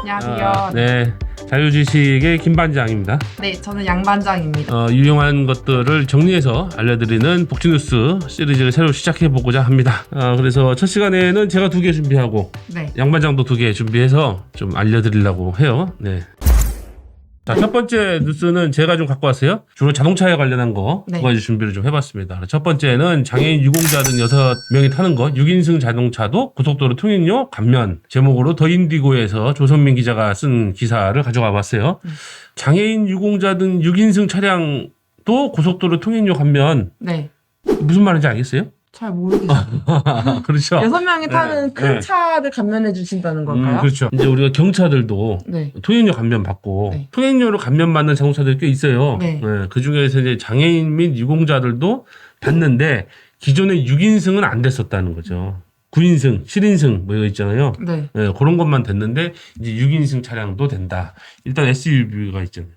안녕하세요. 네, 자유지식의 김반장입니다. 네, 저는 양반장입니다. 유용한 것들을 정리해서 알려드리는 복지뉴스 시리즈를 새로 시작해보고자 합니다. 그래서 첫 시간에는 제가 2개 준비하고 네. 양반장도 2개 준비해서 좀 알려드리려고 해요. 네. 자, 첫 번째 뉴스는 제가 좀 갖고 왔어요. 주로 자동차에 관련한 거 네. 2가지 준비를 좀 해봤습니다. 첫 번째는 장애인 유공자 등 6명이 타는 거 6인승 자동차도 고속도로 통행료 감면, 제목으로 더 인디고에서 조선민 기자가 쓴 기사를 가져와 봤어요. 장애인 유공자 등 6인승 차량도 고속도로 통행료 감면, 네. 무슨 말인지 알겠어요? 잘 모르겠어요. 그렇죠. 6명이 타는 네. 큰 네. 차를 감면해 주신다는 걸까요? 그렇죠. 이제 우리가 경차들도 네. 통행료 감면 받고, 네. 통행료로 감면 받는 자동차들이 꽤 있어요. 네. 그 중에서 이제 장애인 및 유공자들도 받는데 기존에 6인승은 안 됐었다는 거죠. 9인승, 7인승 뭐 이거 있잖아요. 네. 그런 것만 됐는데 이제 6인승 차량도 된다. 일단 SUV가 있잖아요.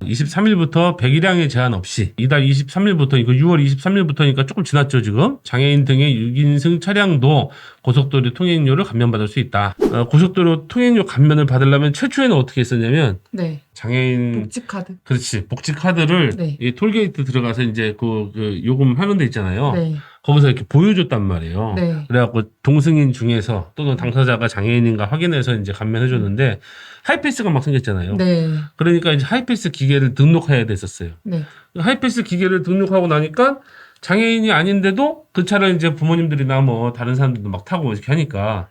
23일부터 100일량의 제한 없이, 이달 23일부터, 이거 6월 23일부터니까 조금 지났죠, 지금. 장애인 등의 6인승 차량도 고속도로 통행료를 감면받을 수 있다. 고속도로 통행료 감면을 받으려면 최초에는 어떻게 했었냐면, 네. 장애인 복지카드. 그렇지, 복지카드를 네. 이 톨게이트 들어가서 이제 그 요금하는 데 있잖아요. 네. 거기서 이렇게 보여줬단 말이에요. 네. 그래갖고 동승인 중에서 또는 당사자가 장애인인가 확인해서 이제 감면해줬는데 하이패스가 막 생겼잖아요. 네. 그러니까 이제 하이패스 기계를 등록해야 됐었어요. 네. 하이패스 기계를 등록하고 나니까 장애인이 아닌데도 그 차를 이제 부모님들이나 뭐 다른 사람들도 막 타고 이렇게 하니까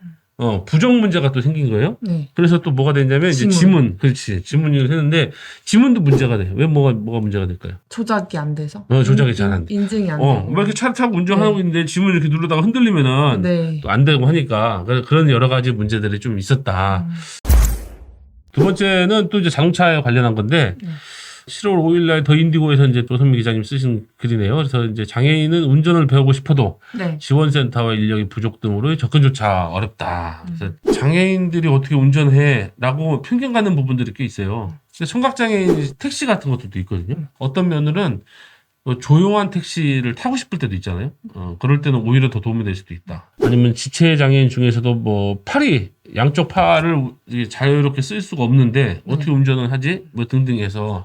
부정 문제가 또 생긴 거예요. 네. 그래서 또 뭐가 됐냐면 이제 지문, 그렇지, 지문이 했는데 지문도 문제가 돼. 왜 뭐가 문제가 될까요? 조작이 안 돼서. 조작이 잘 안 돼. 인증이 안 되고. 막 이렇게 차를 타고 운전하고 네. 있는데 지문 이렇게 누르다가 흔들리면은 네. 또 안 되고 하니까 그런 여러 가지 문제들이 좀 있었다. 두 번째는 또 이제 자동차에 관련한 건데 7월 5일날 더 인디고에서 이제 조선미 기자님 쓰신 글이네요. 그래서 이제 장애인은 운전을 배우고 싶어도 네. 지원센터와 인력이 부족 등으로 접근조차 어렵다. 그래서 장애인들이 어떻게 운전해라고 편견 갖는 부분들이 꽤 있어요. 근데 청각장애인 택시 같은 것들도 있거든요. 어떤 면은 조용한 택시를 타고 싶을 때도 있잖아요. 그럴 때는 오히려 더 도움이 될 수도 있다. 아니면 지체 장애인 중에서도 뭐 양쪽 팔을 이제 자유롭게 쓸 수가 없는데 어떻게 운전을 하지? 뭐 등등 해서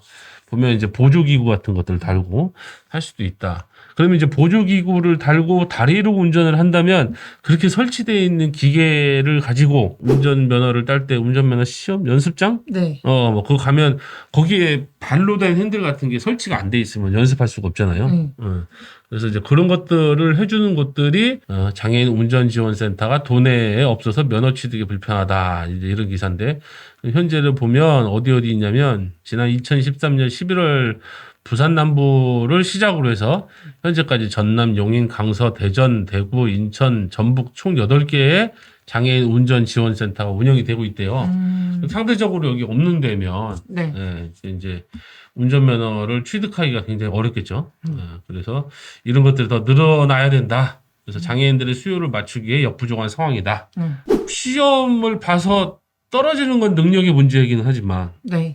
보면 이제 보조기구 같은 것들을 달고 할 수도 있다. 그러면 이제 보조기구를 달고 다리로 운전을 한다면 그렇게 설치되어 있는 기계를 가지고 운전면허를 딸 때 운전면허 시험 연습장? 네. 뭐 그거 가면 거기에 발로 된 핸들 같은 게 설치가 안 돼 있으면 연습할 수가 없잖아요. 그래서 이제 그런 것들을 해주는 곳들이 장애인 운전지원센터가 도내에 없어서 면허 취득이 불편하다. 이제 이런 기사인데 현재를 보면 어디 있냐면 지난 2013년 11월 부산 남부를 시작으로 해서 현재까지 전남, 용인, 강서, 대전, 대구, 인천, 전북 총 8개의 장애인 운전 지원센터가 운영이 되고 있대요. 상대적으로 여기 없는 데면 네. 이제 운전면허를 취득하기가 굉장히 어렵겠죠. 그래서 이런 것들이 더 늘어나야 된다. 그래서 장애인들의 수요를 맞추기에 역부족한 상황이다. 시험을 봐서 떨어지는 건 능력의 문제이긴 하지만 네.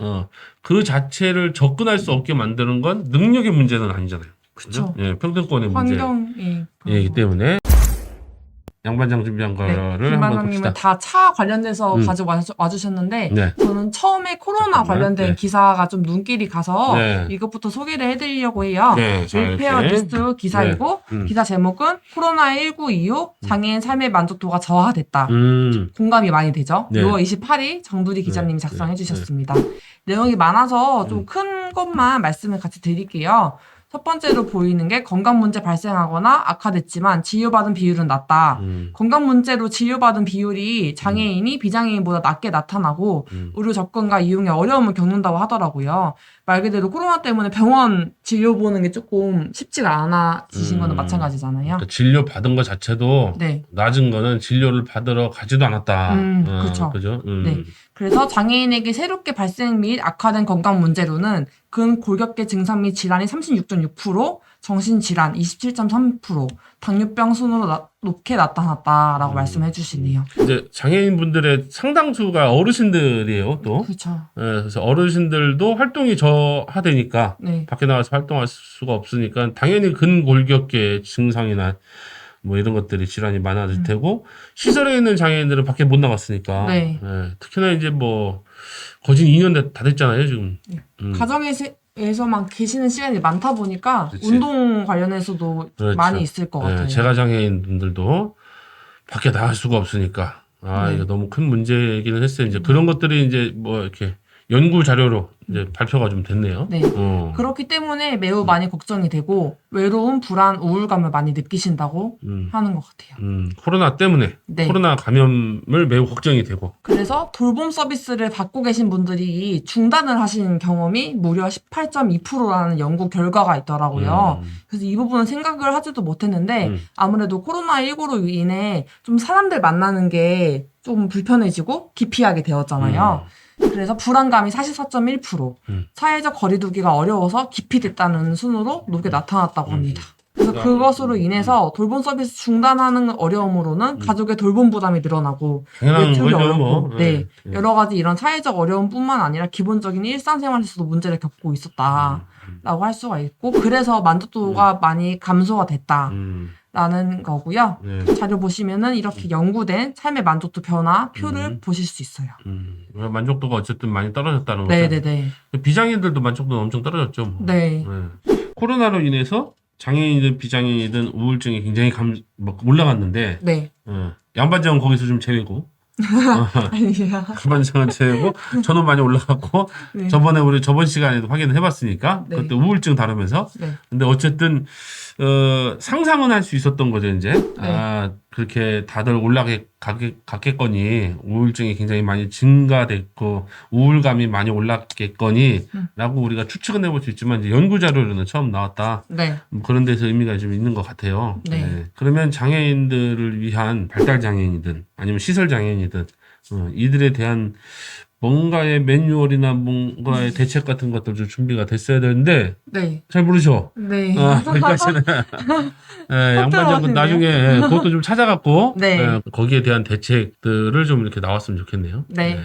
그 자체를 접근할 수 없게 만드는 건 능력의 문제는 아니잖아요. 그렇죠. 평등권의 환경이 문제이기 때문에 양반장 준비한 거를 한번 김반장님은 봅시다. 다 차 관련돼서 가지고 와주셨는데 네. 저는 처음에 코로나 잠깐만. 관련된 네. 기사가 좀 눈길이 가서 네. 이것부터 소개를 해드리려고 해요. 네, 자, 윌페어 이렇게. 뉴스 기사이고 네. 기사 제목은 코로나19 이후 장애인 삶의 만족도가 저하됐다. 공감이 많이 되죠. 네. 6월 28일 정두리 기자님이 작성해 주셨습니다. 내용이 많아서 좀 큰 것만 말씀을 같이 드릴게요. 첫 번째로 보이는 게 건강 문제 발생하거나 악화됐지만 진료받은 비율은 낮다. 건강 문제로 진료받은 비율이 장애인이 비장애인보다 낮게 나타나고 의료 접근과 이용에 어려움을 겪는다고 하더라고요. 말 그대로 코로나 때문에 병원 진료 보는 게 조금 쉽지가 않아지신 거는 마찬가지잖아요. 그러니까 진료 받은 것 자체도 네. 낮은 거는 진료를 받으러 가지도 않았다. 그렇죠. 그죠? 네. 그래서 장애인에게 새롭게 발생 및 악화된 건강 문제로는 근골격계 증상 및 질환이 36.6%, 정신질환 27.3%, 당뇨병 순으로 높게 나타났다라고 말씀해 주시네요. 이제 장애인분들의 상당수가 어르신들이에요, 또. 그렇죠. 그래서 어르신들도 활동이 저하되니까 네. 밖에 나가서 활동할 수가 없으니까 당연히 근골격계 증상이나 뭐 이런 것들이 질환이 많아질 테고 시설에 있는 장애인들은 밖에 못 나갔으니까 네. 예, 특히나 이제 뭐 거진 2년 다 됐잖아요 지금. 가정에서만 계시는 시간이 많다 보니까 그치. 운동 관련해서도 그렇죠. 많이 있을 것 같아요. 제가 장애인분들도 밖에 나갈 수가 없으니까 네. 이거 너무 큰 문제이기는 했어요. 이제 그런 것들이 이제 뭐 이렇게 연구 자료로 이제 발표가 좀 됐네요. 네. 그렇기 때문에 매우 많이 걱정이 되고 외로움, 불안, 우울감을 많이 느끼신다고 하는 것 같아요. 코로나 때문에 네. 코로나 감염을 매우 걱정이 되고 그래서 돌봄 서비스를 받고 계신 분들이 중단을 하신 경험이 무려 18.2%라는 연구 결과가 있더라고요. 그래서 이 부분은 생각을 하지도 못했는데 아무래도 코로나19로 인해 좀 사람들 만나는 게 좀 불편해지고 기피하게 되었잖아요. 그래서 불안감이 44.1%, 사회적 거리두기가 어려워서 기피됐다는 순으로 높게 나타났다고 합니다. 그래서 그것으로 인해서 돌봄 서비스 중단하는 어려움으로는 가족의 돌봄 부담이 늘어나고 당연한 외출이 거죠, 어렵고 뭐. 네, 여러 가지 이런 사회적 어려움뿐만 아니라 기본적인 일상생활에서도 문제를 겪고 있었다라고 할 수가 있고 그래서 만족도가 많이 감소가 됐다. 라는 거고요. 네. 자료 보시면은 이렇게 연구된 삶의 만족도 변화 표를 보실 수 있어요. 만족도가 어쨌든 많이 떨어졌다는 거죠. 네네네. 비장애인들도 만족도는 엄청 떨어졌죠. 뭐. 네. 코로나로 인해서 장애인이든 비장애인이든 우울증이 굉장히 올라갔는데 네. 양반장은 거기서 좀 제외고 아니야. 양반장은 제외고 저는 많이 올라갔고 네. 저번에 우리 저번 시간에도 확인을 해봤으니까 네. 그때 우울증 다루면서 네. 근데 어쨌든 상상은 할 수 있었던 거죠 이제 네. 그렇게 다들 올라갔겠거니 우울증이 굉장히 많이 증가됐고 우울감이 많이 올랐겠거니 라고 우리가 추측은 해볼 수 있지만 이제 연구 자료로는 처음 나왔다. 네. 그런 데서 의미가 좀 있는 것 같아요. 네. 그러면 장애인들을 위한 발달 장애인이든 아니면 시설 장애인이든 이들에 대한 뭔가의 매뉴얼이나 뭔가의 대책 같은 것들도 준비가 됐어야 되는데 네. 잘 모르죠. 네. 그러니까는 양반장은 나중에 그것도 좀 찾아갖고 네. 거기에 대한 대책들을 좀 이렇게 나왔으면 좋겠네요. 네.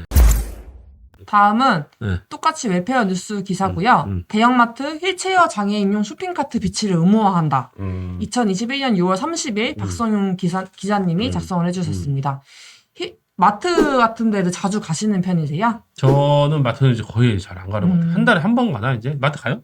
다음은 네. 똑같이 웰페어 뉴스 기사고요. 대형마트 휠체어 장애인용 쇼핑카트 비치를 의무화한다. 2021년 6월 30일 박성용 기자님이 작성을 해주셨습니다. 마트 같은 데를 자주 가시는 편이세요? 저는 마트는 이제 거의 잘 안 가는 것 같아요. 한 달에 한 번 가나 이제 마트 가요?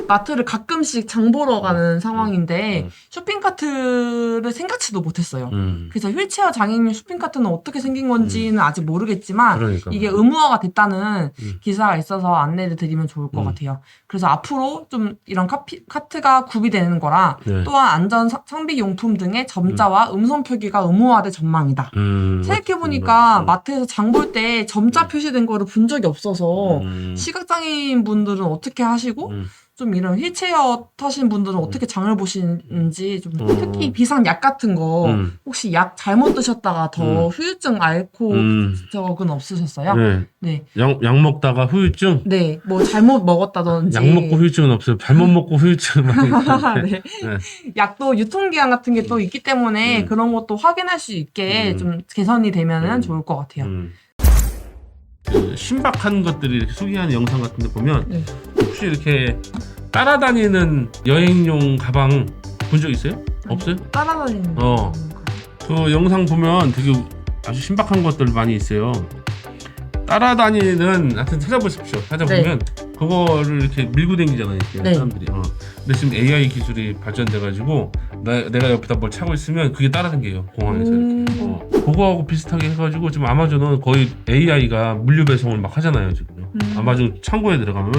마트를 가끔씩 장 보러 가는 상황인데 쇼핑카트를 생각지도 못했어요. 그래서 휠체어 장애인용 쇼핑카트는 어떻게 생긴 건지는 아직 모르겠지만 그러니까. 이게 의무화가 됐다는 기사가 있어서 안내를 드리면 좋을 것 같아요. 그래서 앞으로 좀 이런 카트가 구비되는 거라 네. 또한 안전 상비 용품 등의 점자와 음성 표기가 의무화될 전망이다. 생각해보니까 마트에서 장 볼 때 점자 표시된 거를 본 적이 없어서 시각장애인 분들은 어떻게 하시고 좀 이런 휠체어 타신 분들은 어떻게 장을 보시는지 좀 특히 비상약 같은 거 혹시 약 잘못 드셨다가 더 후유증 앓고 적은 없으셨어요? 네. 네. 약 먹다가 후유증? 네. 뭐 잘못 먹었다든지. 약 먹고 후유증은 없어요. 잘못 먹고 후유증 많이 있는데. 네. 약도 유통기한 같은 게 또 있기 때문에 그런 것도 확인할 수 있게 좀 개선이 되면은 좋을 것 같아요. 그 신박한 것들이 이렇게 소개하는 영상 같은 데 보면 네. 혹시 이렇게 따라다니는 여행용 가방 본 적 있어요? 없어요? 따라다니는 그 영상 보면 되게 아주 신박한 것들 많이 있어요. 따라다니는 하여튼 찾아보십시오. 찾아보면 그거를 이렇게 밀고 다니잖아요. 이렇게 사람들이. 근데 지금 AI 기술이 발전돼가지고 내가 옆에다 뭘 차고 있으면 그게 따라다녀요. 공항에서 이렇게. 그거하고 비슷하게 해가지고 지금 아마존은 거의 AI가 물류 배송을 막 하잖아요. 지금. 아마존 창고에 들어가면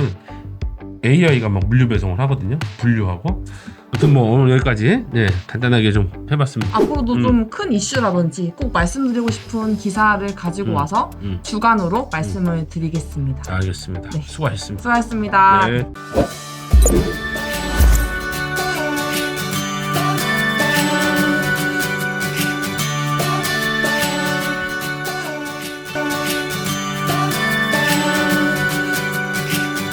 AI가 막 물류 배송을 하거든요. 분류하고. 아무튼 뭐 오늘 여기까지 간단하게 좀 해봤습니다. 앞으로도 좀 큰 이슈라든지 꼭 말씀드리고 싶은 기사를 가지고 와서 주간으로 말씀을 드리겠습니다. 알겠습니다. 네. 수고하셨습니다. 수고하셨습니다. 네.